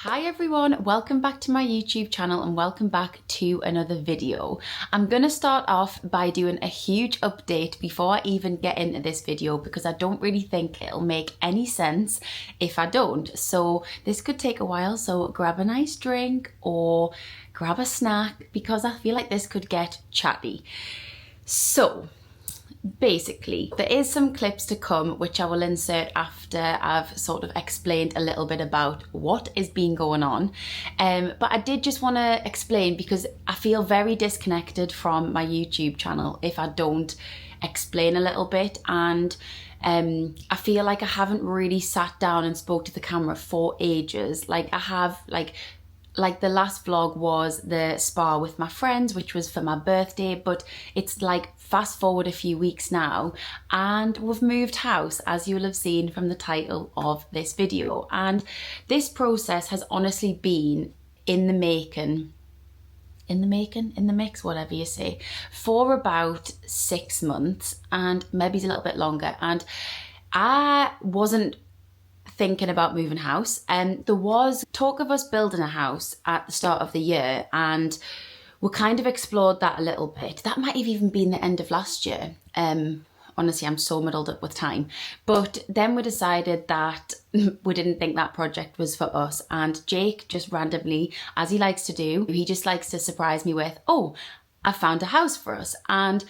Hi everyone, welcome back to my YouTube channel and welcome back to another video. I'm gonna start off by doing a huge update before I even get into this video because I don't really think it'll make any sense if I don't. So this could take a while, so grab a nice drink or grab a snack because I feel like this could get chatty. So basically, there is some clips to come which I will insert after I've sort of explained a little bit about what is being going on. But I did just want to explain because I feel very disconnected from my YouTube channel if I don't explain a little bit, and I feel like I haven't really sat down and spoke to the camera for ages. Like I have, like the last vlog was the spa with my friends, which was for my birthday, but it's like fast forward a few weeks now and we've moved house, as you will have seen from the title of this video. And this process has honestly been in the mix, whatever you say, for about 6 months and maybe a little bit longer. And I wasn't thinking about moving house, and there was talk of us building a house at the start of the year, and we kind of explored that a little bit. That might have even been the end of last year. Honestly, I'm so muddled up with time. But then we decided that we didn't think that project was for us, and Jake just randomly, as he likes to do, he just likes to surprise me with, oh, I found a house for us. And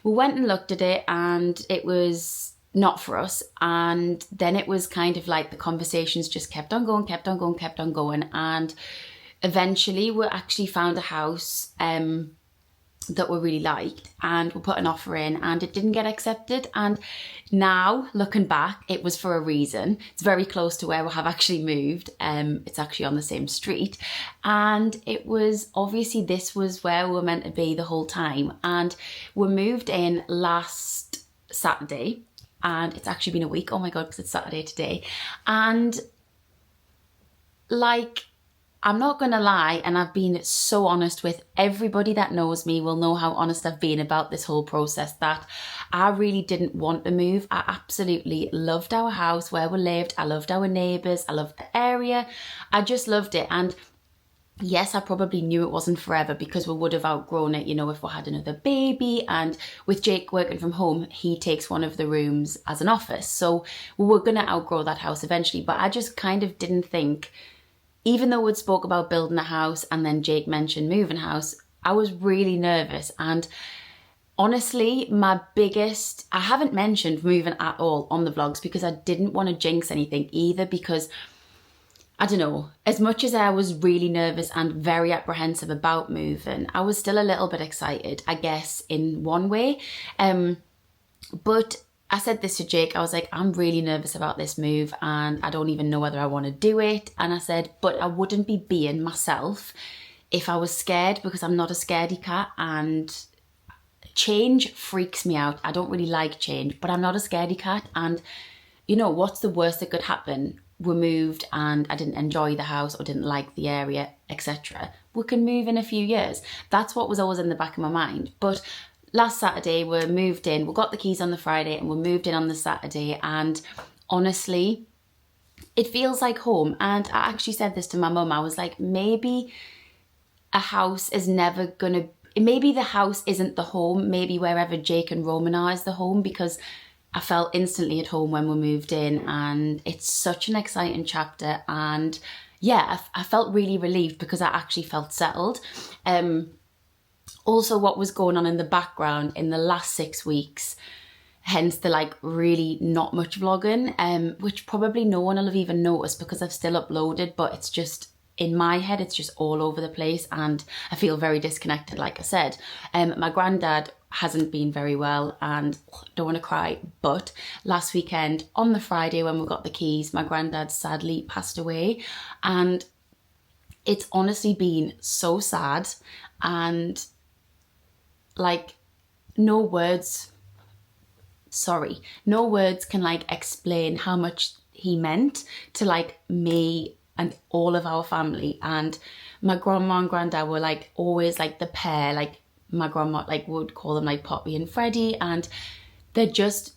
we went and looked at it and it was not for us. And then it was kind of like the conversations just kept on going. And eventually we actually found a house that we really liked, and we put an offer in and it didn't get accepted. And now looking back, it was for a reason. It's very close to where we have actually moved. It's actually on the same street, and it was obviously, this was where we were meant to be the whole time. And we moved in last Saturday, and it's actually been a week. Oh my God, because it's Saturday today. And like, I'm not gonna lie, and I've been so honest with everybody that knows me will know how honest I've been about this whole process, that I really didn't want to move. I absolutely loved our house where we lived. I loved our neighbours. I loved the area. I just loved it. And yes, I probably knew it wasn't forever because we would have outgrown it, you know, if we had another baby. And with Jake working from home, he takes one of the rooms as an office. So we were going to outgrow that house eventually. But I just kind of didn't think, even though we'd spoke about building a house and then Jake mentioned moving house, I was really nervous. And honestly, I haven't mentioned moving at all on the vlogs because I didn't want to jinx anything either, because I don't know, as much as I was really nervous and very apprehensive about moving, I was still a little bit excited, I guess, in one way. But I said this to Jake, I was like, I'm really nervous about this move and I don't even know whether I want to do it. And I said, but I wouldn't be being myself if I was scared, because I'm not a scaredy cat, and change freaks me out. I don't really like change, but I'm not a scaredy cat. And you know, what's the worst that could happen? We moved and I didn't enjoy the house or didn't like the area, etc. We can move in a few years. That's what was always in the back of my mind. But last Saturday we moved in. We got the keys on the Friday and we moved in on the Saturday. And honestly, it feels like home. And I actually said this to my mum. I was like, maybe a house is never gonna, maybe the house isn't the home. Maybe wherever Jake and Roman are is the home, because I felt instantly at home when we moved in, and it's such an exciting chapter. And yeah, I felt really relieved because I actually felt settled. Also, what was going on in the background in the last 6 weeks, hence the like really not much vlogging, which probably no one will have even noticed because I've still uploaded, but it's just, in my head, it's just all over the place and I feel very disconnected, like I said. My granddad hasn't been very well, and don't want to cry, but last weekend on the Friday when we got the keys, my granddad sadly passed away. And it's honestly been so sad, and like no words can like explain how much he meant to like me and all of our family. And my grandma and granddad were like always like the pair, like my grandma like would call them like Poppy and Freddie, and they're just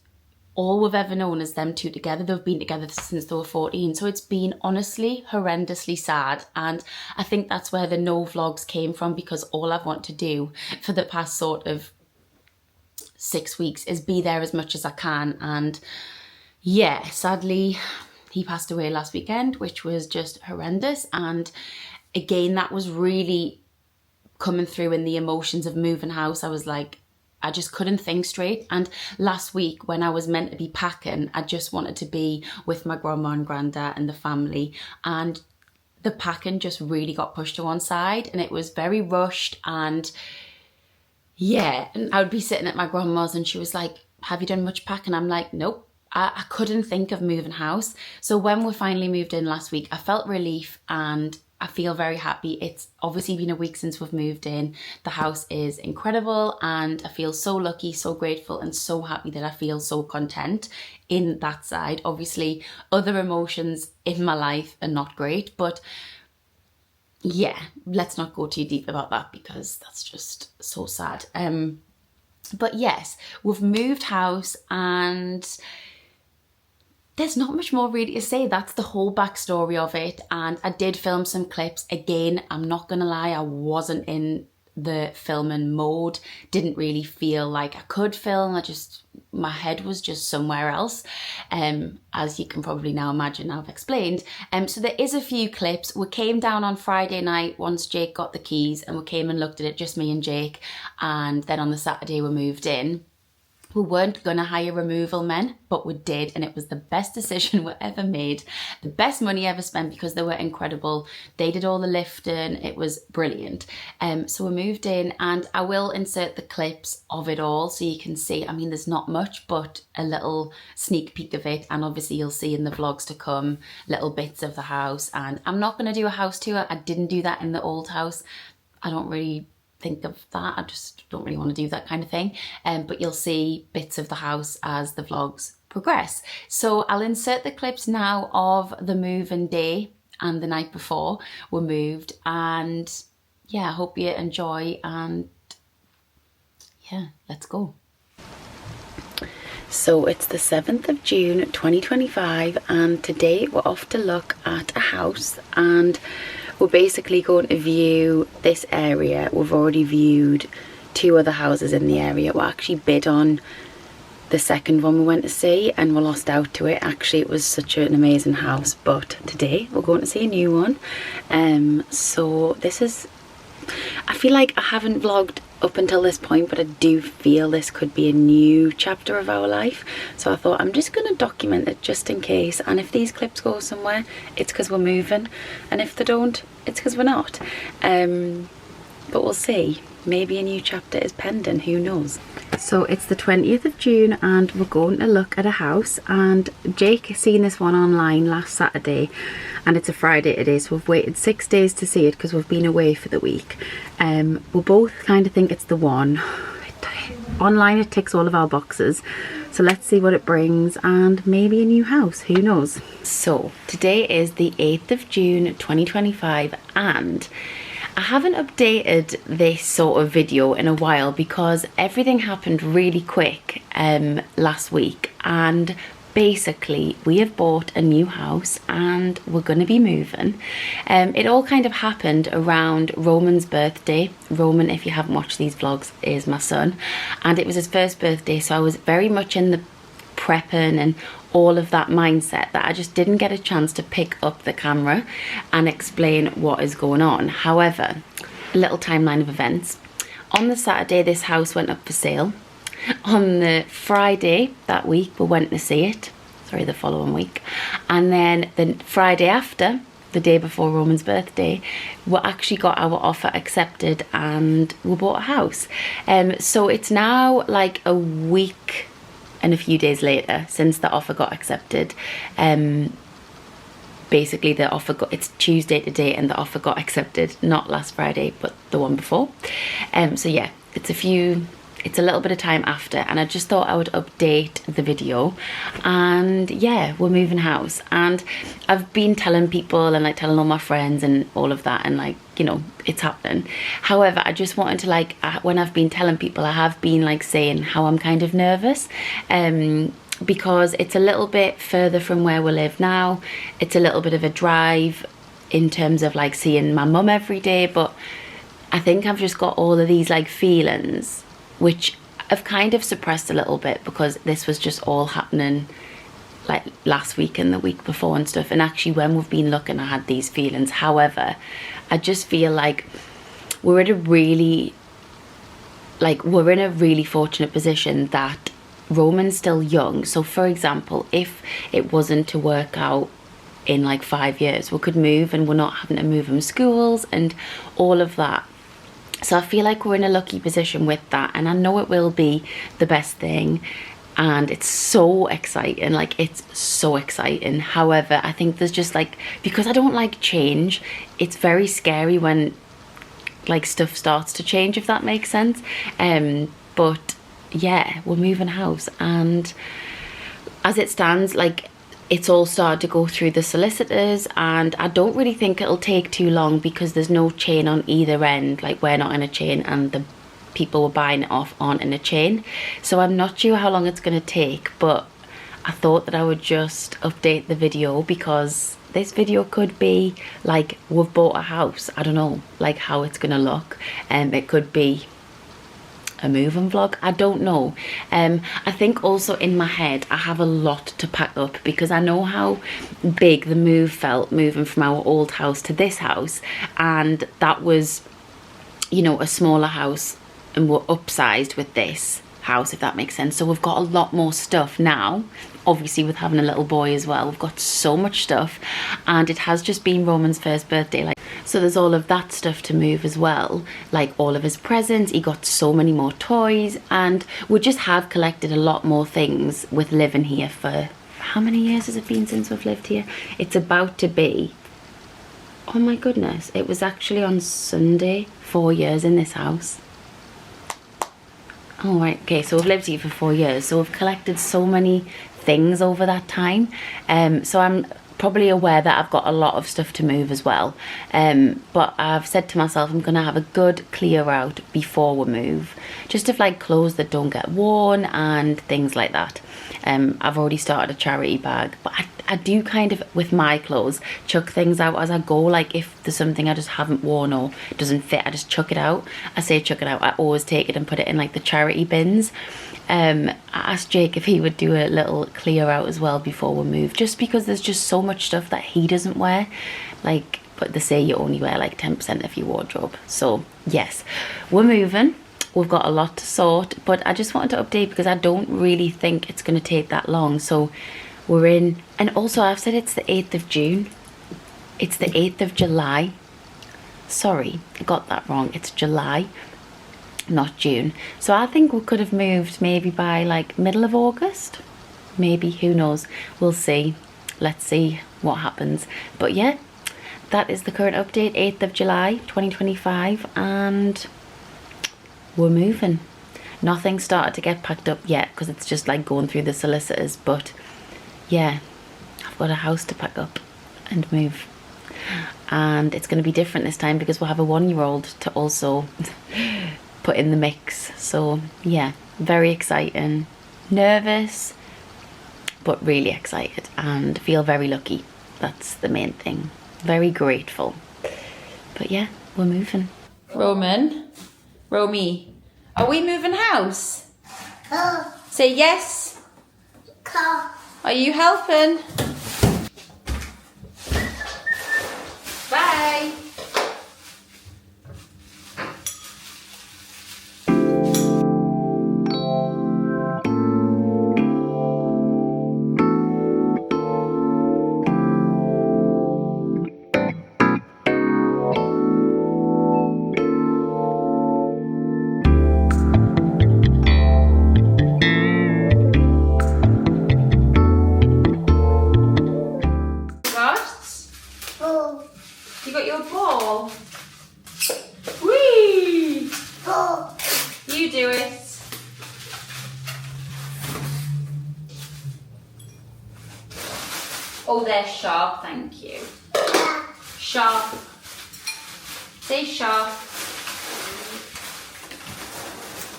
all we've ever known is them two together. They've been together since they were 14. So it's been honestly horrendously sad. And I think that's where the no vlogs came from, because all I've wanted to do for the past sort of 6 weeks is be there as much as I can. And yeah, sadly, he passed away last weekend, which was just horrendous. And again, that was really coming through in the emotions of moving house. I was like, I just couldn't think straight. And last week when I was meant to be packing, I just wanted to be with my grandma and granddad and the family. And the packing just really got pushed to one side, and it was very rushed. And yeah, and I would be sitting at my grandma's and she was like, have you done much packing? I'm like, nope. I couldn't think of moving house. So when we finally moved in last week, I felt relief and I feel very happy. It's obviously been a week since we've moved in. The house is incredible and I feel so lucky, so grateful and so happy that I feel so content in that side. Obviously, other emotions in my life are not great, but yeah, let's not go too deep about that because that's just so sad. But yes, we've moved house and there's not much more really to say. That's the whole backstory of it. And I did film some clips. Again, I'm not gonna lie, I wasn't in the filming mode. Didn't really feel like I could film. My head was just somewhere else. As you can probably now imagine, I've explained. So there is a few clips. We came down on Friday night once Jake got the keys, and we came and looked at it, just me and Jake. And then on the Saturday we moved in. We weren't going to hire removal men, but we did, and it was the best decision we ever made, the best money ever spent, because they were incredible. They did all the lifting. It was brilliant. So we moved in, and I will insert the clips of it all so you can see. I mean, there's not much, but a little sneak peek of it, and obviously you'll see in the vlogs to come little bits of the house. And I'm not going to do a house tour. I didn't do that in the old house. I don't really think of that. I just don't really want to do that kind of thing. But you'll see bits of the house as the vlogs progress. So I'll insert the clips now of the move-in day and the night before we moved. And yeah, I hope you enjoy, and yeah, let's go. So it's the 7th of June 2025, and today we're off to look at a house, and we're basically going to view this area. We've already viewed 2 other houses in the area. We actually bid on the second one we went to see and we lost out to it. Actually, it was such an amazing house, but today we're going to see a new one. So this is, I feel like I haven't vlogged up until this point, but I do feel this could be a new chapter of our life. So I thought I'm just going to document it just in case, and if these clips go somewhere, it's because we're moving, and if they don't, it's because we're not. But we'll see. Maybe a new chapter is pending, who knows. So it's the 20th of June and we're going to look at a house, and Jake seen this one online last Saturday, and it's a Friday today, so we've waited 6 days to see it because we've been away for the week. We both kind of think it's the one. Online it ticks all of our boxes, so let's see what it brings, and maybe a new house, who knows. So today is the 8th of June 2025, and I haven't updated this sort of video in a while because everything happened really quick last week, and basically we have bought a new house and we're going to be moving. It all kind of happened around Roman's birthday. Roman, if you haven't watched these vlogs, is my son, and it was his first birthday, so I was very much in the prepping and all of that mindset that I just didn't get a chance to pick up the camera and explain what is going on. However, a little timeline of events. On the Saturday, this house went up for sale. On the Friday that week, we went to see it. Sorry, the following week. And then the Friday after, the day before Roman's birthday, we actually got our offer accepted and we bought a house. So it's now like a week and a few days later since the offer got accepted. Basically the offer it's Tuesday today and the offer got accepted, not last Friday but the one before. So yeah, it's a little bit of time after, and I just thought I would update the video. And yeah, we're moving house, and I've been telling people and like telling all my friends and all of that, and like, you know, it's happening. However, I just wanted to like, when I've been telling people, I have been like saying how I'm kind of nervous. because it's a little bit further from where we live now. It's a little bit of a drive in terms of like seeing my mum every day, but I think I've just got all of these like feelings which I've kind of suppressed a little bit because this was just all happening like last week and the week before and stuff, and actually when we've been looking I had these feelings. However, I just feel like we're in a really fortunate position that Roman's still young. So for example, if it wasn't to work out in like 5 years, we could move and we're not having to move him schools and all of that. So I feel like we're in a lucky position with that, and I know it will be the best thing, and it's so exciting, like it's so exciting. However, I think there's just like, because I don't like change, it's very scary when like stuff starts to change, if that makes sense. But yeah, we're moving house, and as it stands, like it's all started to go through the solicitors, and I don't really think it'll take too long because there's no chain on either end. Like we're not in a chain and the people we're buying it off aren't in a chain, so I'm not sure how long it's going to take, but I thought that I would just update the video because this video could be like we've bought a house. I don't know like how it's gonna look, and it could be a moving vlog, I don't know. I think also in my head I have a lot to pack up because I know how big the move felt, moving from our old house to this house, and that was, you know, a smaller house, and we're upsized with this house, if that makes sense. So we've got a lot more stuff now, obviously with having a little boy as well. We've got so much stuff, and it has just been Roman's first birthday, like, so there's all of that stuff to move as well, like all of his presents. He got so many more toys, and we just have collected a lot more things with living here for, how many years has it been since we've lived here? It's about to be, oh my goodness, it was actually on Sunday, 4 years in this house. Oh right, okay, so we've lived here for 4 years, so we've collected so many things over that time. So I'm probably aware that I've got a lot of stuff to move as well. But I've said to myself I'm gonna have a good clear out before we move, just of like clothes that don't get worn and things like that. I've already started a charity bag, but I do kind of, with my clothes, chuck things out as I go. Like if there's something I just haven't worn or doesn't fit, I just chuck it out. I say chuck it out, I always take it and put it in like the charity bins. I asked Jake if he would do a little clear out as well before we move, just because there's just so much stuff that he doesn't wear, like, but they say you only wear like 10% of your wardrobe. So yes, we're moving. We've got a lot to sort, but I just wanted to update because I don't really think it's going to take that long. So we're in, and also I've said it's the 8th of June. It's the 8th of July. Sorry, I got that wrong. It's July, not June. So I think we could have moved maybe by like middle of August. Maybe, who knows? We'll see. Let's see what happens. But yeah, that is the current update, 8th of July 2025, and we're moving. Nothing started to get packed up yet because it's just like going through the solicitors, but yeah, I've got a house to pack up and move, and it's going to be different this time because we'll have a 1-year-old to also put in the mix. So yeah, very exciting, nervous, but really excited, and feel very lucky. That's the main thing. Very grateful. But yeah, we're moving. Romy, are we moving house? Oh. Say yes. Car. Are you helping? Bye. You got your ball? Whee! Ball. You do it. Oh, they're sharp, thank you. Sharp. Say sharp.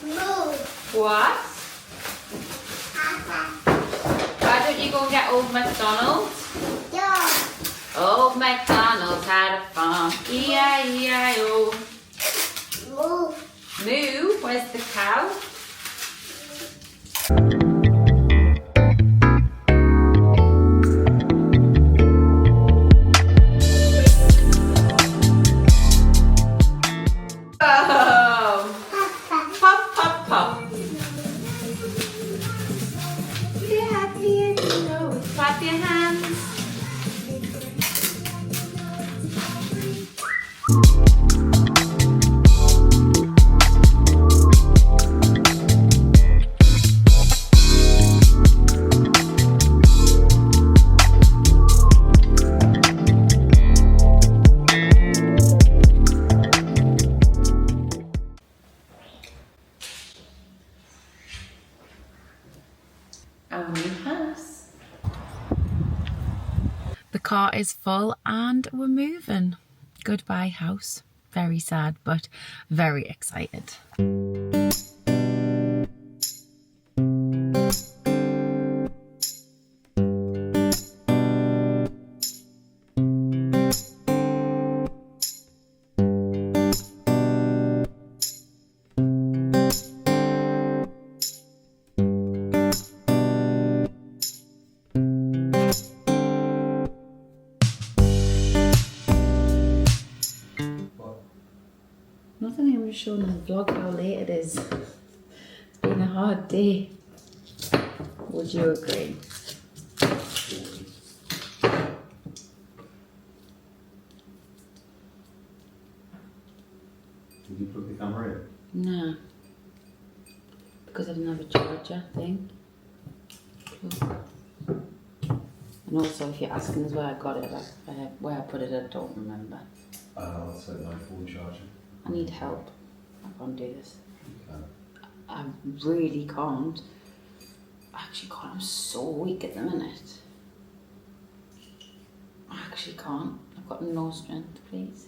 Move. What? Papa. why don't you go and get Old MacDonald? Yeah. Old MacDonald had a farm, E-I-E-I-O. Moo. Moo, where's the cow? Oh, pop, pop, pop. You're happy and you know it. Clap your hands. Our new house. The car is full and we're moving. Goodbye house. Very sad, but very excited. Nothing, I'm just showing the vlog how late it is. It's been a hard day. Would you agree? Did you plug the camera in? No. Because I didn't have a charger thing. And also, if you're asking us where I got it, where I put it, I don't remember. That's like my phone charger. I need help. I can't do this. You can. I really can't. I actually can't. I'm so weak at the minute. I actually can't. I've got no strength, please.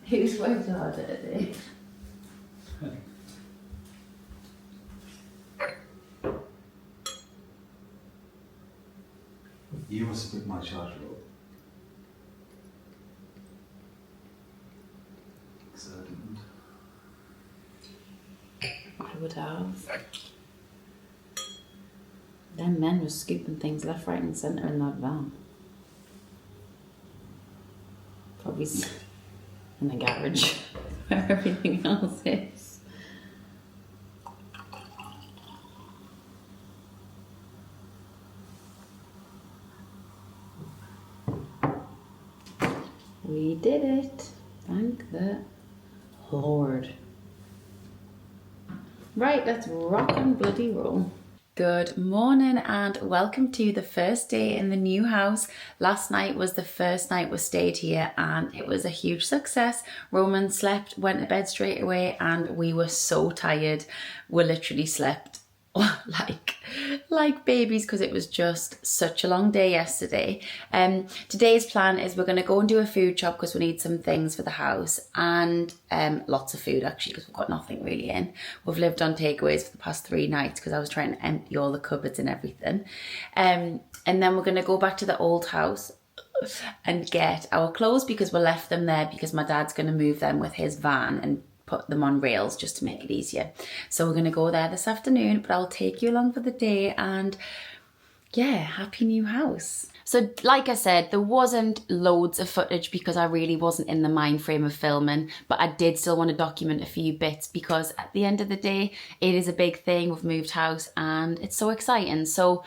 Who's worked harder today? You must have picked my charger up. Because I didn't. I would have. Them men were scooping things left, right and centre in that van. Probably in the garage where everything else is. We did it. Thank the Lord. Right, let's rock and bloody roll. Good morning and welcome to the first day in the new house. Last night was the first night we stayed here and it was a huge success. Roman slept, went to bed straight away and we were so tired. We literally slept like babies because it was just such a long day yesterday. Today's plan is we're going to go and do a food shop because we need some things for the house and lots of food actually because we've got nothing really in. We've lived on takeaways for the past 3 nights because I was trying to empty all the cupboards and everything. And then we're going to go back to the old house and get our clothes because we left them there because my dad's going to move them with his van and put them on rails just to make it easier. So we're going to go there this afternoon, but I'll take you along for the day and yeah, happy new house. So like I said, there wasn't loads of footage because I really wasn't in the mind frame of filming, but I did still want to document a few bits because at the end of the day, it is a big thing. We've moved house and it's so exciting. So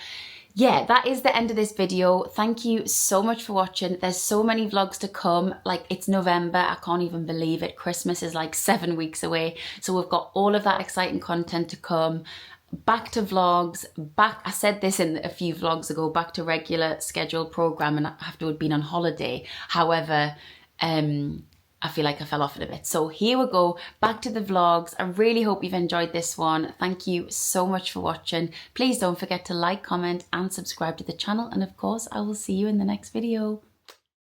yeah, that is the end of this video. Thank you so much for watching. There's so many vlogs to come. Like, it's November. I can't even believe it. Christmas is like 7 weeks away. So we've got all of that exciting content to come. Back to vlogs, I said this in a few vlogs ago, back to regular scheduled programming after we'd been on holiday. However, I feel like I fell off it a bit. So here we go, back to the vlogs. I really hope you've enjoyed this one. Thank you so much for watching. Please don't forget to like, comment and subscribe to the channel. And of course, I will see you in the next video.